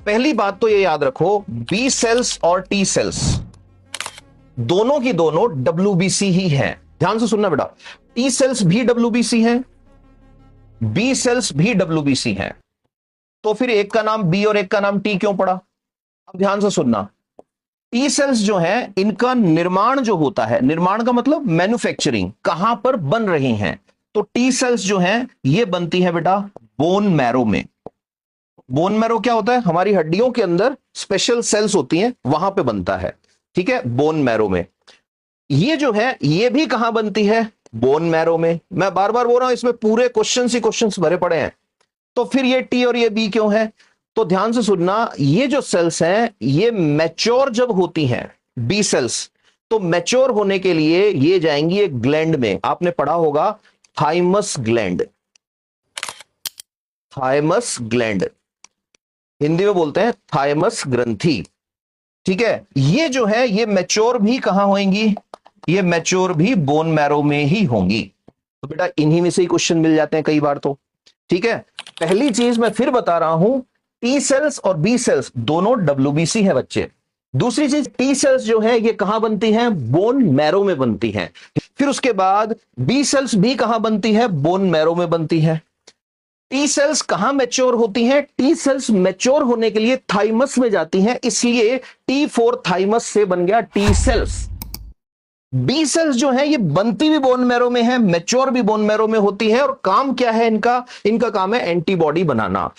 पहली बात तो ये याद रखो, बी सेल्स और टी सेल्स दोनों की दोनों डब्ल्यूबीसी ही हैं। ध्यान से सुनना बेटा, टी सेल्स भी डब्ल्यूबीसी हैं, बी सेल्स भी डब्ल्यूबीसी हैं। तो फिर एक का नाम बी और एक का नाम टी क्यों पड़ा? अब ध्यान से सुनना, टी सेल्स जो है इनका निर्माण जो होता है, निर्माण का मतलब मैन्युफैक्चरिंग, कहां पर बन रही हैं? तो टी सेल्स जो हैं ये बनती है बेटा बोन मैरो में। बोन मैरो क्या होता है? हमारी हड्डियों के अंदर स्पेशल सेल्स होती हैं, वहां पे बनता है। ठीक है, बोन मैरो में। ये जो है ये भी कहां बनती है? बोन मैरो में। मैं बार बार बोल रहा हूं, इसमें पूरे क्वेश्चन ही क्वेश्चन भरे पड़े हैं। तो फिर ये टी और ये बी क्यों है? तो ध्यान से सुनना, ये जो सेल्स हैं ये मैच्योर जब होती हैं, बी सेल्स, तो मैच्योर होने के लिए ये जाएंगी एक ग्लैंड में। आपने पढ़ा होगा thymus gland, thymus gland Hindi में बोलते हैं थाइमस ग्रंथि। ठीक है, ये जो है ये मैच्योर भी कहां होंगी? ये मैच्योर भी बोन मैरो में ही होंगी। तो बेटा इन्हीं में से ही क्वेश्चन मिल जाते हैं कई बार तो। ठीक है, पहली चीज मैं फिर बता रहा हूं, टी सेल्स और बी सेल्स दोनों डब्ल्यूबीसी है बच्चे। दूसरी चीज, टी सेल्स जो है ये कहां बनती हैं? बोन मैरो में बनती हैं। फिर उसके बाद बी सेल्स भी कहां बनती है? बोन मैरो में बनती है। टी सेल्स कहां मैच्योर होती हैं? टी सेल्स मैच्योर होने के लिए थाइमस में जाती हैं, इसलिए टी फोर थाइमस से बन गया टी सेल्स। बी सेल्स जो है ये बनती भी बोन मैरो में है, मैच्योर भी बोन मैरो में होती है, और काम क्या है इनका? इनका काम है एंटीबॉडी बनाना।